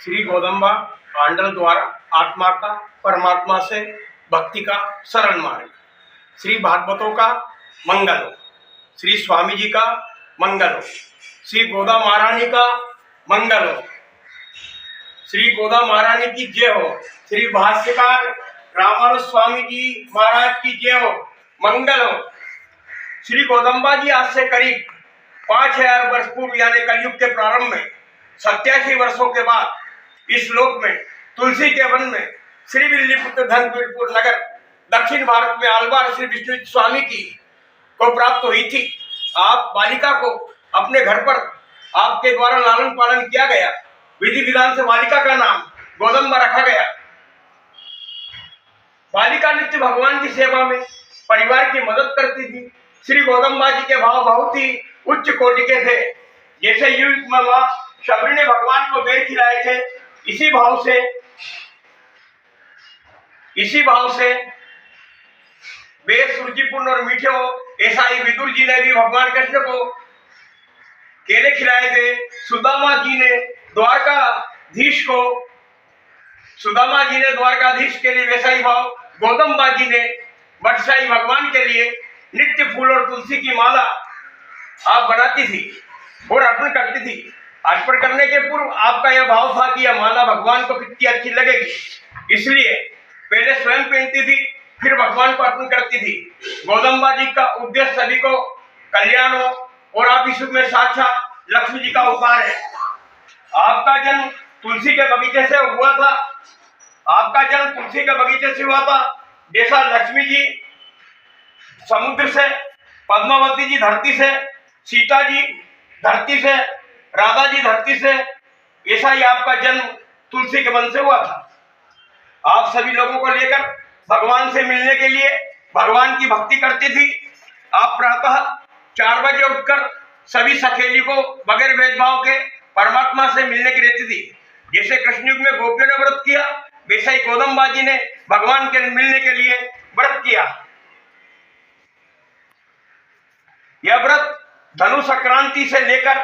श्री गोदम्बा आंडल द्वारा आत्मा का परमात्मा से भक्ति का सरल मार्ग। श्री भागवतों का मंगल हो, श्री स्वामी जी का मंगल हो, श्री गोदा महारानी का मंगल हो, श्री गोदा महारानी की जय हो, श्री भाष्यकार रामानुज स्वामी जी महाराज की जय हो, मंगल हो। श्री गोदम्बा जी आज से करीब 5000 वर्ष पूर्व यानी कलयुग के प्रारंभ में 87 वर्षों के बाद इस लोक में तुलसी के वन में श्री विल्लीपुत्र धनवीरपुर नगर दक्षिण भारत में आलवार श्री विष्णु स्वामी की को प्राप्त हुई थी। आप बालिका को अपने घर पर आपके द्वारा लालन पालन किया गया। विधि विधान से बालिका का नाम गोदम्बा रखा गया। बालिका नित्य भगवान की सेवा में परिवार की मदद करती थी। श्री गोदम्बा जी के भाव बहुत ही उच्च कोटि के थे। जैसे युग में मां शबरी ने भगवान को बेर खिलाए थे, इसी भाव से बेर सुरुचिपूर्ण और मीठे हो, ऐसा ही विदुर जी ने भी भगवान कृष्ण को केले खिलाए थे। सुदामा जी ने द्वारकाधीश के लिए वैसा ही भाव गोदम्बा जी ने बटसाई भगवान के लिए नित्य फूल और तुलसी की माला आप बनाती थी और अर्पण करती थी। अर्पण करने के पूर्व आपका यह भाव था कि यह माला भगवान को कितनी अच्छी लगेगी, इसलिए पहले स्वयं पहनती थी, फिर भगवान को अर्पण करती थी। गोदम्बा जी का उद्देश्य सभी को कल्याण हो और आप इस युग में साक्षात लक्ष्मी जी का अवतार है। आपका जन्म तुलसी के बगीचे से हुआ था। जैसा लक्ष्मी जी समुद्र से, पद्मावती जी धरती से, सीता जी धरती से, राधा जी धरती से, ऐसा ही आपका जन्म तुलसी के वन से हुआ था। आप सभी लोगों को लेकर भगवान से मिलने के लिए भगवान की भक्ति करती थी। आप प्रातः 4 बजे उठकर सभी सखेली को बगैर भेदभाव के परमात्मा से मिलने की रहती थी। जैसे कृष्ण युग में गोपियों ने व्रत किया, वैसा ही गोदम्बा जी ने भगवान के मिलने के लिए व्रत किया। यह व्रत धनु संक्रांति से लेकर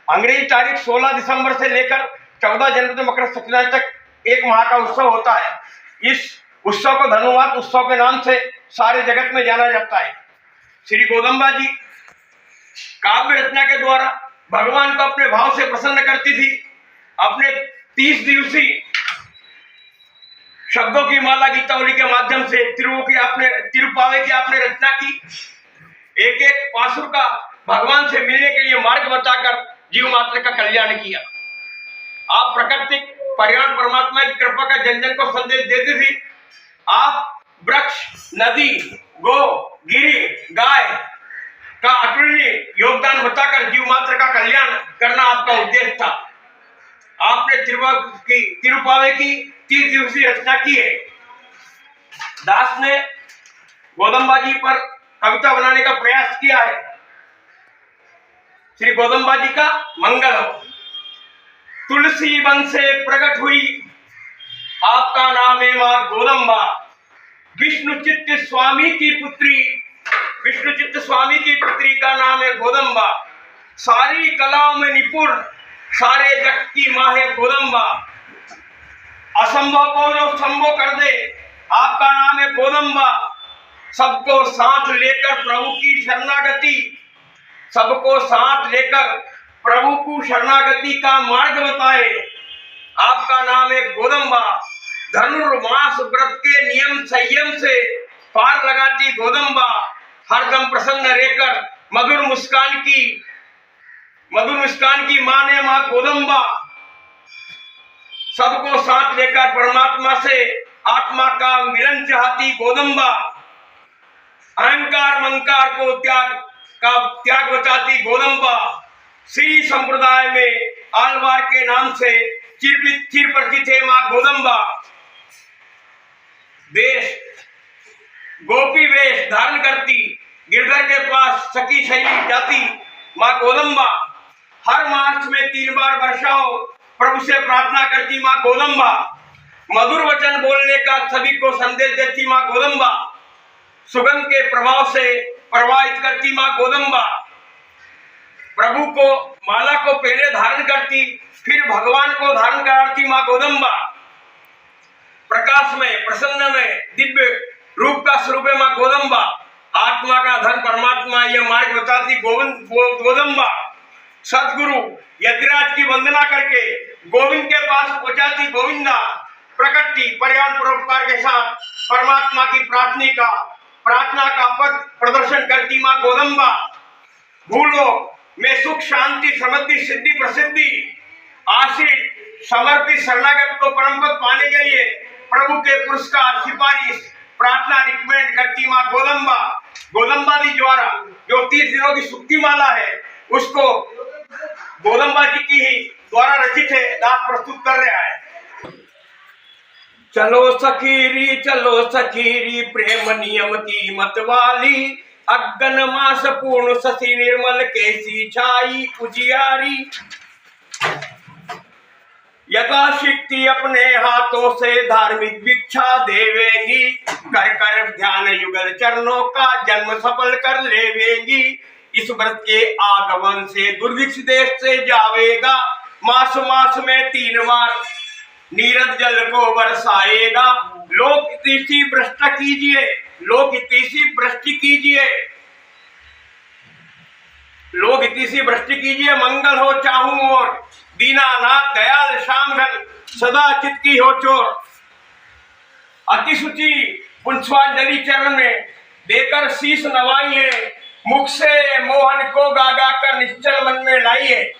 अंग्रेजी तारीख 16 दिसंबर से लेकर 14 जनवरी मकर संक्रांति तक 1 माह का उत्सव होता है। इस उत्सव को धनुवात उत्सव के नाम से सारे जगत में जाना जाता है। श्री गोदम्बा जी काव्य रचना के द्वारा भगवान को अपने भाव से प्रसन्न करती थी। अपने 30 दिवसीय शब्दों की माला गीतावली के माध्यम से तिरुपावे की आपने रचना की। एक एक पासुर का भगवान से मिलने के लिए मार्ग बताकर जीव मात्र का कल्याण किया। आप प्राकृतिक पर्यावरण परमात्मा की कृपा का जन जन को संदेश देती थी। आप वृक्ष, नदी, गो, गिरी, गाय का अतुलनीय योगदान बताकर जीव मात्र का कल्याण करना आपका उद्देश्य था। आपने तिरुपावे की 30 दिवसीय रचना की है। दास ने गोदम्बा जी पर कविता बनाने का प्रयास किया है। श्री गोदम्बा जी का मंगल हो। तुलसी वन से प्रकट हुई, आपका नाम है मां गोदम्बा। विष्णु चित्त स्वामी की पुत्री का नाम है गोदम्बा। सारी कलाओं में निपुण, सारे जगत की मां है गोदम्बा। असंभव को जो संभव कर दे, आपका नाम है गोदम्बा। सबको साथ लेकर प्रभु को शरणागति का मार्ग बताए, आपका नाम है गोदम्बा। धनुर्मास व्रत के नियम संयम से पार लगाती गोदम्बा। हरदम प्रसन्न रहकर मधुर मुस्कान की मां ने मां गोदम्बा। सबको साथ लेकर परमात्मा से आत्मा का मिलन चाहती गोदम्बा। अहंकार मंकार को त्याग बचाती गोदम्बा। श्री संप्रदाय में आलवार के नाम से चिर परिचित है मां गोदम्बा। गोपी वेश धारण करती गिरधर के पास सखी शैली जाती मां गोदम्बा। हर मार्च में 3 बार वर्षा हो, प्रभु से प्रार्थना करती मां गोदम्बा। मधुर वचन बोलने का सभी को संदेश देती मां गोदम्बा। सुगंध के प्रभाव से प्रवाहित करती मां गोदम्बा। प्रभु को माला को पहले धारण करती, फिर भगवान को धारण करती माँ गोदम्बा। प्रकाश में, प्रसन्न में, दिव्य रूप का स्वरूप है माँ गोदम्बा। आत्मा का धन परमात्मा, यह मार्ग बताती गोदम्बा। सदगुरु यतिराज की वंदना करके गोविंद के पास पहुंचाती गोविंदा। प्रकटती पर्याप्त परोपकार के साथ परमात्मा की प्रार्थना का पद प्रदर्शन करती माँ गोदम्बा। भूलोक में सुख शांति समृद्धि सिद्धि प्रसिद्धि आश्रित समर्पित शरणागत को परम पद पाने के लिए प्रभु के पुरस्कार सिफारिश प्रार्थना रिकमेंड करती माँ गोदम्बा। गोदम्बा जी द्वारा जो 30 दिनों की सुक्ति माला है, उसको गोदम्बा जी की ही द्वारा रचित है, दास प्रस्तुत कर रहा है। चलो सखीरी प्रेम नियम की मतवाली, अग्न मास पूर्ण शशि निर्मल केसी छाई उजियारी। यथाशक्ति अपने हाथों से धार्मिक भिक्षा देवेंगी, कर कर ध्यान युगल चरणों का जन्म सफल कर लेवेंगी। इस व्रत के आगमन से दुर्भिक्ष देश से जावेगा, मास मास में 3 बार नीरद जल को बरसाएगा। लोक हितैषी भ्रष्ट कीजिए, लोक हितैषी भ्रष्ट कीजिए, लोक हितैषी भ्रष्ट कीजिए। मंगल हो चाहूं और दीनानाथ दयाल श्याम घन सदा चित की हो चोर। अति सुचि पुष्पांजलि चरण में देकर शीश नवाइए, मुख से मोहन को गागा कर निश्चल मन में लाइए।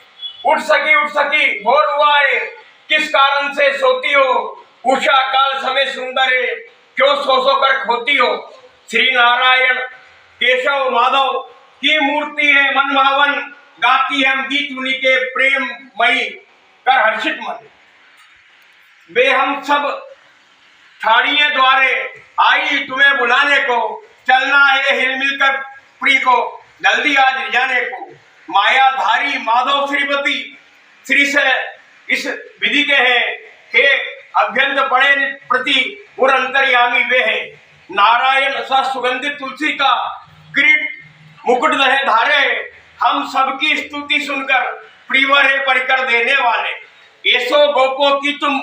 उठ सकी भोर हुआ है, किस कारण से सोती हो, उषा काल समय सुंदर है, क्यों सो कर खोती हो। श्री नारायण केशव माधव की मूर्ति है मन भावन, गाती है हम गीत उन्हीं के प्रेम मई कर हर्षित मन। वे हम सब ठाड़िये द्वारे आई तुम्हें बुलाने को, चलना है हिल मिलकर प्रिय को जल्दी आज रिझाने को। मायाधारी माधव श्रीपति श्री से इस विधि के हैं, हे अभ्यंत पड़े प्रति उर अंतर्यामी वे है। नारायण सा सुगंधित तुलसी का किरीट मुकुट दहे धारे, हम सबकी स्तुति सुनकर प्रियवर है परिकर देने वाले। ऐसो गोपो की तुम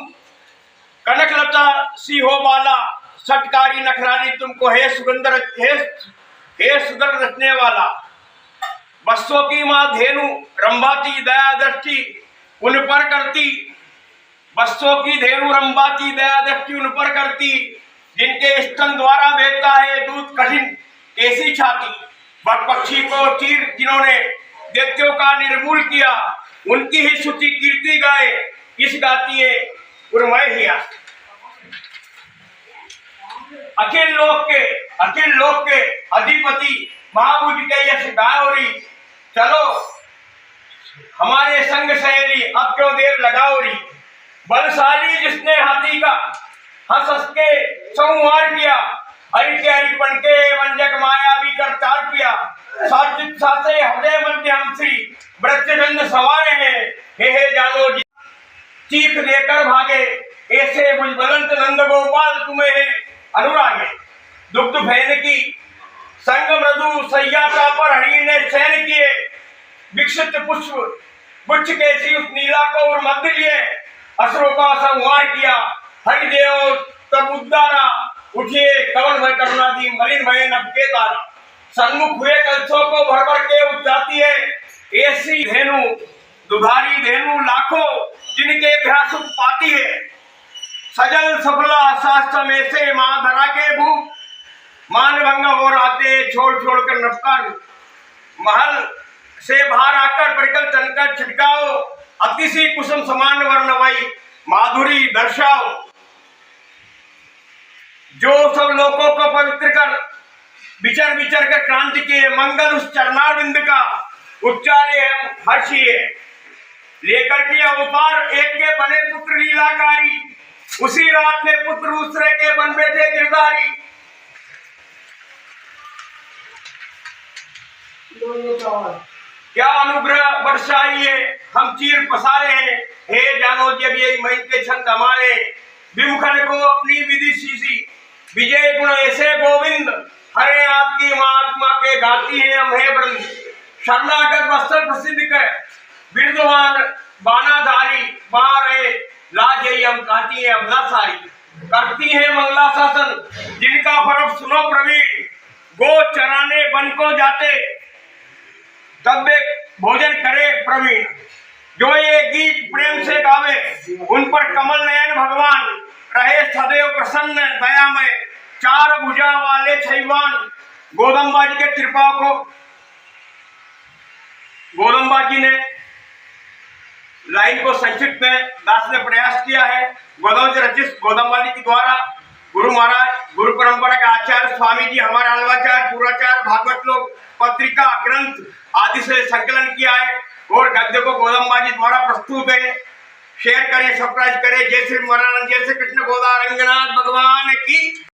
कनकलता सी हो बाला, सटकारी नखराली तुमको हे सुगंधर हे सुंदर रचने वाला। बस्सों की माँ धेनु रंभाती दया दृष्टि उन पर करती, बस्सों की धेनु रंभाती दया दृष्टि उन पर करती। जिनके स्तन द्वारा बहता है दूध कठिन ऐसी छाती। बक पक्षी को चीर जिन्होंने दैत्यों का निर्मूल किया, उनकी ही स्तुति कीर्ति गाए इस गाती है उर्मय हिया। अखिल लोक के अधिपति महाबुद्ध के यश गाओरी। चलो हमारे संग सहेली अब क्यों देर लगाओरी। बलशाली जिसने हाथी का हंस के संहार किया, हरि के हरिपन के वंजक माया भी कर तार किया। सात्विक सासे हृदय मध्य हम श्री वृक्षचंद सवारे हैं, हे जानो जी चीख देकर भागे। ऐसे बुजबलंत नंद गोपाल तुम्हें अनुरागे। दुग्ध फैन की संग मृदु सैया पर हरि ने शयन किए। विकसित पुष्प गुच्छ के सी उस नीला को और मध्य लिए, असुरों का संहार किया। हरिदेव तब उद्धारा, उठिए कवन भय करुणा दी मलिन भय नभ के तारा। सन्मुख हुए कलशों को भर भर के उठाती है, ऐसी धेनु दुधारी धेनु लाखों जिनके घासुक पाती है। सजल सफला शास्त्र में से माँ धरा के भूप, मानभंग हो राते छोड़ कर नपकार। महल से बाहर आकर परिकल तनकर छिटकाओ, अतिशी कुसुम समान वर्णमयी माधुरी दर्शाओ। जो सब लोगों को पवित्र कर विचर कर क्रांति के मंगल उस चरणारविंद का उच्चारे हम हर्षिए। लेकर के अवतार एक के बने पुत्र लीलाकारी, उसी रात में पुत्र दूसरे के बन बैठे गिरधारी। क्या अनुग्रह बरसाइए हम चीर पसारे हैं, हे जानो जब ये मई के छंद हमारे। विमुखन को अपनी विधि शीशी विजय गुण ऐसे गोविंद, हरे आपकी महात्मा के गाती है हम हे वृंद। शरणागत वस्त्र प्रसिद्ध कर विद्वान बानाधारी बारे लाजई हम कहती है अबला सारी करती है मंगला शासन जिनका पर्व सुनो प्रवीण गो चराने वन को जाते तब भोजन करे प्रवीण जो ये गीत प्रेम से गावे उन पर कमल नयन भगवान रहे सदैव प्रसन्न दयामय चार भुजा वाले छैवान गोदम्बा जी के कृपा को गोदम्बा जी ने लाइन को संक्षिप्त में दास ने प्रयास किया है। गोदम से रचित गोदम्बा जी के द्वारा गुरु महाराज गुरु परंपरा के आचार्य स्वामी जी हमारे अलवाचार्य पूर्वाचार्य भागवत लोक पत्रिका ग्रंथ आदि से संकलन किया है और गद्य को गोदम्बा जी द्वारा प्रस्तुत है। शेयर करें, सब्सक्राइब करें। जय श्री महाराज, जय श्री कृष्ण गोदा रंगनाथ भगवान की।